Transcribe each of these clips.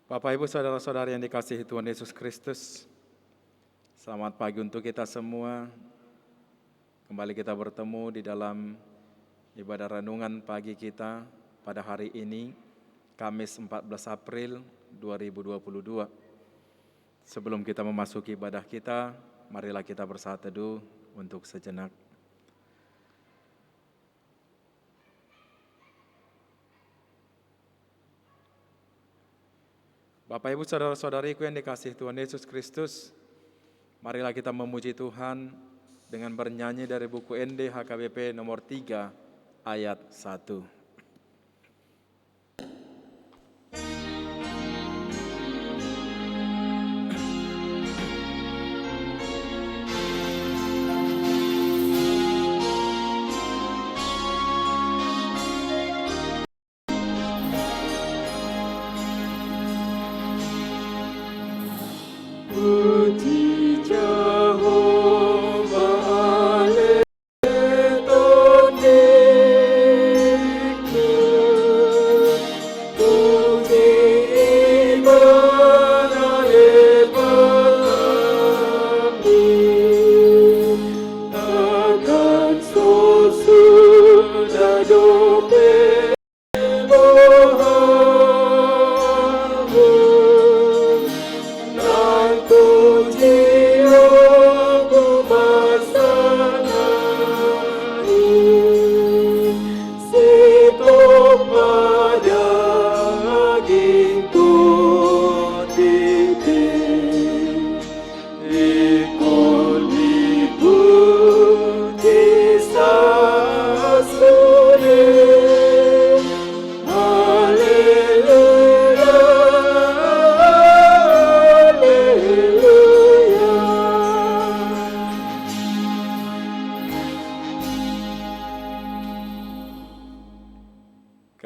Bapak, Ibu, Saudara-saudari yang dikasihi Tuhan Yesus Kristus, selamat pagi untuk kita semua. Kembali kita bertemu di dalam ibadah renungan pagi kita pada hari ini, Kamis 14 April 2022. Sebelum kita memasuki ibadah kita, marilah kita bersatu teduh untuk sejenak. Bapak, Ibu, Saudara-saudariku yang dikasihi Tuhan Yesus Kristus, marilah kita memuji Tuhan dengan bernyanyi dari buku ND HKBP nomor 3 ayat 1.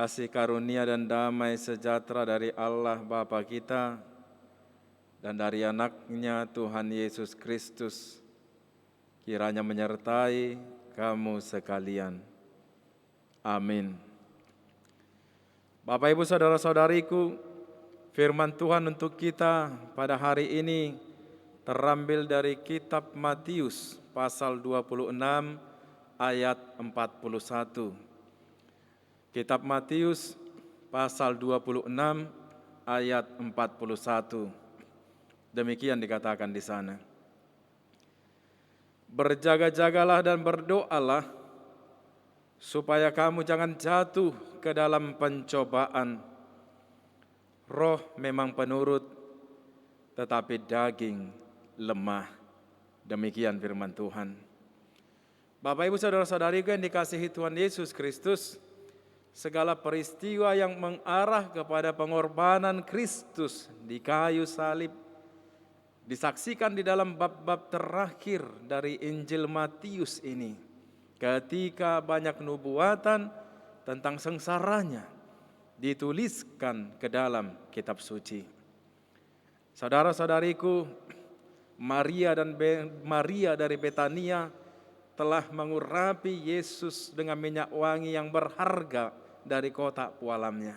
Kasih karunia dan damai sejahtera dari Allah Bapa kita dan dari anaknya Tuhan Yesus Kristus kiranya menyertai kamu sekalian. Amin. Bapak, Ibu, Saudara-saudariku, firman Tuhan untuk kita pada hari ini terambil dari kitab Matius pasal 26 ayat 41. Kitab Matius pasal 26 ayat 41. Demikian dikatakan di sana. Berjaga-jagalah dan berdoalah supaya kamu jangan jatuh ke dalam pencobaan. Roh memang penurut, tetapi daging lemah. Demikian firman Tuhan. Bapak, Ibu, Saudara-saudariku yang dikasihi Tuhan Yesus Kristus, segala peristiwa yang mengarah kepada pengorbanan Kristus di kayu salib disaksikan di dalam bab-bab terakhir dari Injil Matius ini, ketika banyak nubuatan tentang sengsaranya dituliskan ke dalam kitab suci. Saudara-saudariku, Maria dari Betania telah mengurapi Yesus dengan minyak wangi yang berharga dari kotak pualamnya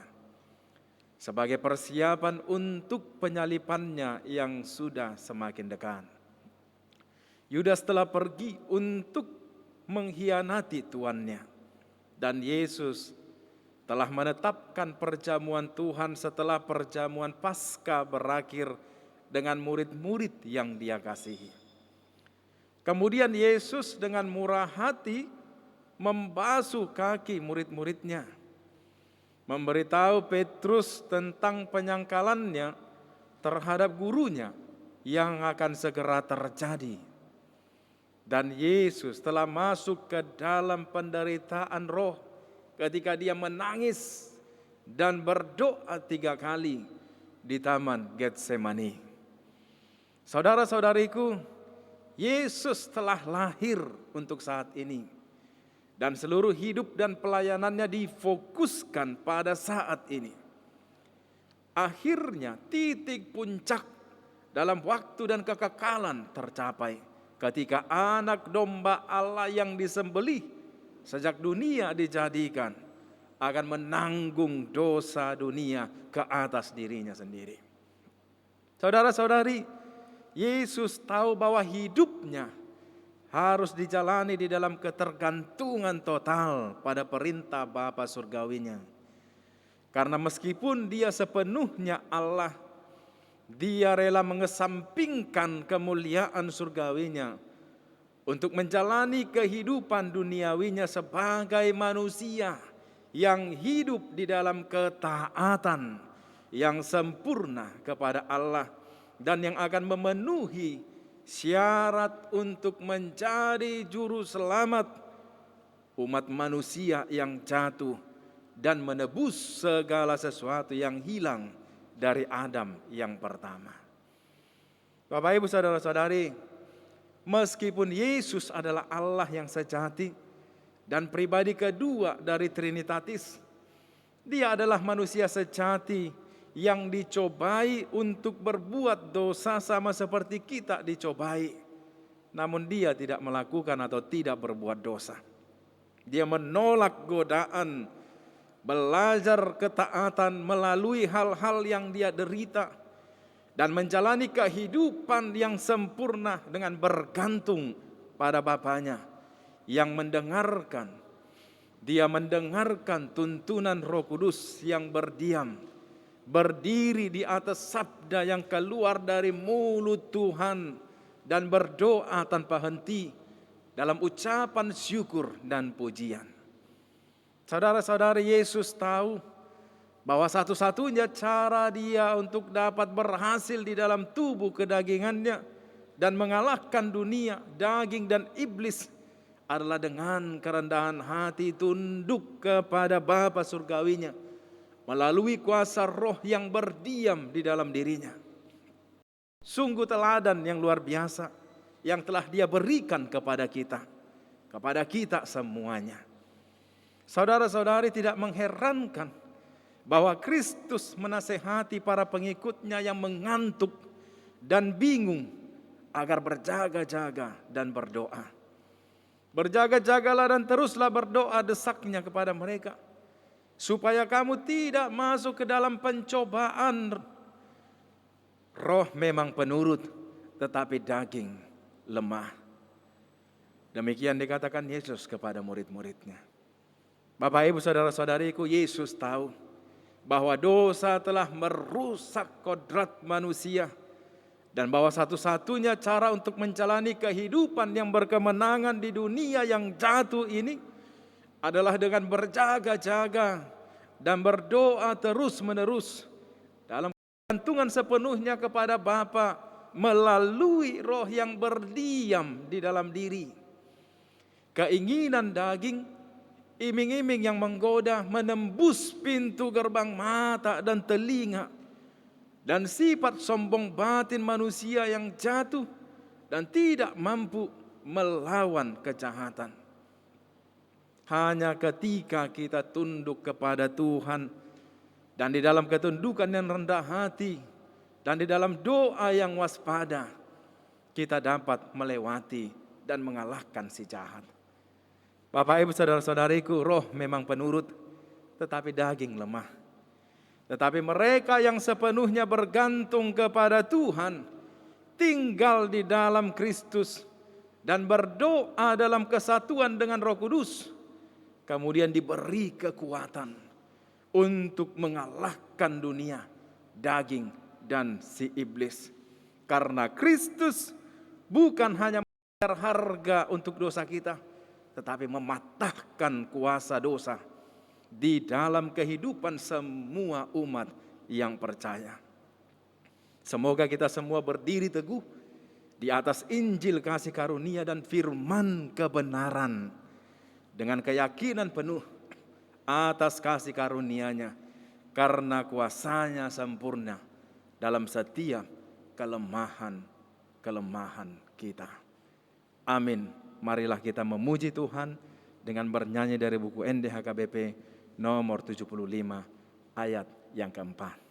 sebagai persiapan untuk penyalipannya yang sudah semakin dekat. Yudas telah pergi untuk mengkhianati tuannya, dan Yesus telah menetapkan perjamuan Tuhan setelah perjamuan Paskah berakhir dengan murid-murid yang Dia kasihi. Kemudian Yesus dengan murah hati membasuh kaki murid-muridnya, memberitahu Petrus tentang penyangkalannya terhadap gurunya yang akan segera terjadi. Dan Yesus telah masuk ke dalam penderitaan roh ketika Dia menangis dan berdoa 3 kali di Taman Getsemani. Saudara-saudariku, Yesus telah lahir untuk saat ini. Dan seluruh hidup dan pelayanannya difokuskan pada saat ini. Akhirnya titik puncak dalam waktu dan kekekalan tercapai ketika anak domba Allah yang disembelih sejak dunia dijadikan akan menanggung dosa dunia ke atas dirinya sendiri. Saudara-saudari, Yesus tahu bahwa hidupnya harus dijalani di dalam ketergantungan total pada perintah Bapa surgawinya. Karena meskipun dia sepenuhnya Allah, dia rela mengesampingkan kemuliaan surgawinya untuk menjalani kehidupan duniawinya sebagai manusia yang hidup di dalam ketaatan yang sempurna kepada Allah dan yang akan memenuhi syarat untuk menjadi juru selamat umat manusia yang jatuh dan menebus segala sesuatu yang hilang dari Adam yang pertama. Bapak Ibu saudara-saudari, meskipun Yesus adalah Allah yang sejati dan pribadi kedua dari Trinitatis, dia adalah manusia sejati yang dicobai untuk berbuat dosa sama seperti kita dicobai. Namun dia tidak melakukan atau tidak berbuat dosa. Dia menolak godaan, belajar ketaatan melalui hal-hal yang dia derita, dan menjalani kehidupan yang sempurna dengan bergantung pada Bapanya yang mendengarkan. Dia mendengarkan tuntunan Roh Kudus yang berdiam, berdiri di atas sabda yang keluar dari mulut Tuhan dan berdoa tanpa henti dalam ucapan syukur dan pujian. Saudara-saudari, Yesus tahu bahwa satu-satunya cara dia untuk dapat berhasil di dalam tubuh kedagingannya dan mengalahkan dunia, daging dan iblis adalah dengan kerendahan hati tunduk kepada Bapa surgawinya melalui kuasa Roh yang berdiam di dalam dirinya. Sungguh teladan yang luar biasa yang telah dia berikan kepada kita semuanya. Saudara-saudari, tidak mengherankan bahwa Kristus menasehati para pengikutnya yang mengantuk dan bingung agar berjaga-jaga dan berdoa. Berjaga-jagalah dan teruslah berdoa, desaknya kepada mereka, supaya kamu tidak masuk ke dalam pencobaan. Roh memang penurut, tetapi daging lemah. Demikian dikatakan Yesus kepada murid-muridnya. Bapak Ibu saudara-saudariku, Yesus tahu bahwa dosa telah merusak kodrat manusia dan bahwa satu-satunya cara untuk menjalani kehidupan yang berkemenangan di dunia yang jatuh ini adalah dengan berjaga-jaga dan berdoa terus-menerus dalam gantungan sepenuhnya kepada Bapa melalui Roh yang berdiam di dalam diri. Keinginan daging, iming-iming yang menggoda menembus pintu gerbang mata dan telinga, dan sifat sombong batin manusia yang jatuh dan tidak mampu melawan kejahatan. Hanya ketika kita tunduk kepada Tuhan dan di dalam ketundukan yang rendah hati dan di dalam doa yang waspada, kita dapat melewati dan mengalahkan si jahat. Bapak Ibu saudara-saudariku, roh memang penurut, tetapi daging lemah. Tetapi mereka yang sepenuhnya bergantung kepada Tuhan, tinggal di dalam Kristus dan berdoa dalam kesatuan dengan Roh Kudus, kemudian diberi kekuatan untuk mengalahkan dunia, daging, dan si iblis. Karena Kristus bukan hanya membayar harga untuk dosa kita, tetapi mematahkan kuasa dosa di dalam kehidupan semua umat yang percaya. Semoga kita semua berdiri teguh di atas Injil kasih karunia dan firman kebenaran dengan keyakinan penuh atas kasih karunia-Nya, karena kuasa-Nya sempurna dalam setiap kelemahan kita. Amin. Marilah kita memuji Tuhan dengan bernyanyi dari buku NDHKBP nomor 75 ayat yang keempat.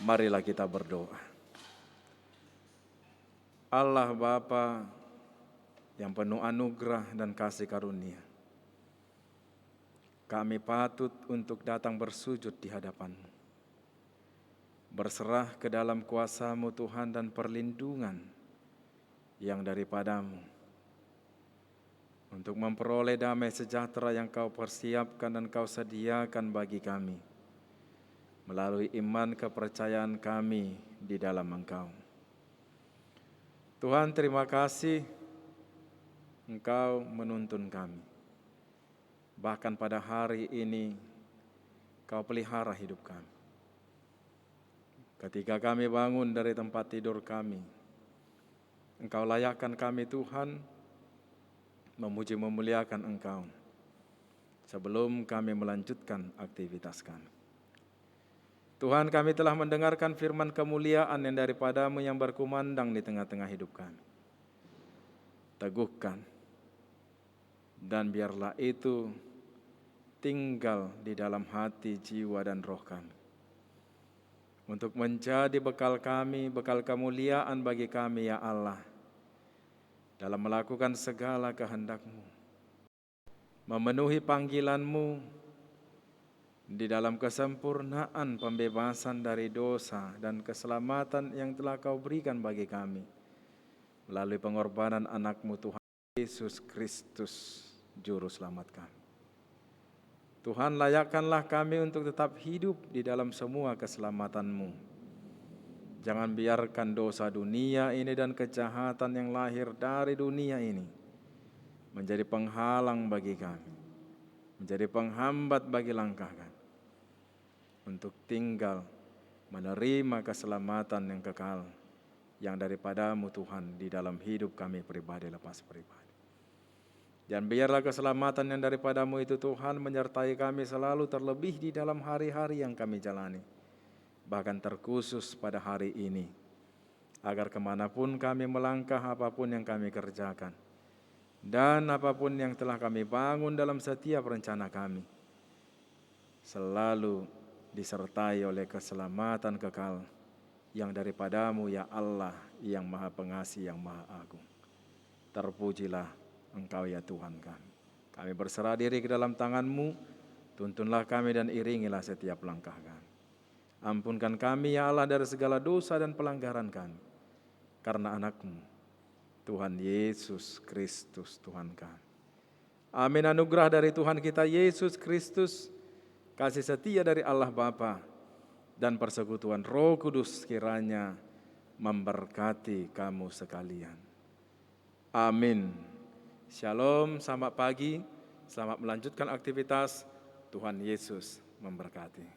Marilah kita berdoa. Allah Bapa yang penuh anugerah dan kasih karunia, kami patut untuk datang bersujud di hadapan-Mu, berserah ke dalam kuasa-Mu Tuhan dan perlindungan yang daripada-Mu, untuk memperoleh damai sejahtera yang Kau persiapkan dan Kau sediakan bagi kami, melalui iman kepercayaan kami di dalam Engkau. Tuhan, terima kasih Engkau menuntun kami. Bahkan pada hari ini, Kau pelihara hidup kami. Ketika kami bangun dari tempat tidur kami, Engkau layakkan kami Tuhan, memuji memuliakan Engkau, sebelum kami melanjutkan aktivitas kami. Tuhan, kami telah mendengarkan firman kemuliaan yang daripada-Mu yang berkumandang di tengah-tengah hidup kami. Teguhkan, dan biarlah itu tinggal di dalam hati, jiwa, dan roh kami, untuk menjadi bekal kami, bekal kemuliaan bagi kami ya Allah, dalam melakukan segala kehendak-Mu, memenuhi panggilan-Mu, di dalam kesempurnaan pembebasan dari dosa dan keselamatan yang telah Kau berikan bagi kami, melalui pengorbanan anak-Mu Tuhan Yesus Kristus, Juru Selamat kami. Tuhan, layakkanlah kami untuk tetap hidup di dalam semua keselamatan-Mu. Jangan biarkan dosa dunia ini dan kejahatan yang lahir dari dunia ini menjadi penghalang bagi kami, menjadi penghambat bagi langkah kami, untuk tinggal menerima keselamatan yang kekal yang daripada-Mu Tuhan di dalam hidup kami pribadi lepas pribadi. Dan biarlah keselamatan yang daripada-Mu itu Tuhan menyertai kami selalu, terlebih di dalam hari-hari yang kami jalani, bahkan terkhusus pada hari ini, agar kemanapun kami melangkah, apapun yang kami kerjakan, dan apapun yang telah kami bangun dalam setiap rencana kami, selalu disertai oleh keselamatan kekal yang daripada-Mu ya Allah, yang Maha Pengasih, yang Maha Agung. Terpujilah Engkau ya Tuhan kami. Kami berserah diri ke dalam tangan-Mu, tuntunlah kami dan iringilah setiap langkah kami. Ampunkan kami ya Allah dari segala dosa dan pelanggaran kami, karena anak-Mu Tuhan Yesus Kristus Tuhan kami. Amin. Anugerah dari Tuhan kita Yesus Kristus, kasih setia dari Allah Bapa, dan persekutuan Roh Kudus kiranya memberkati kamu sekalian. Amin. Shalom, selamat pagi, selamat melanjutkan aktivitas. Tuhan Yesus memberkati.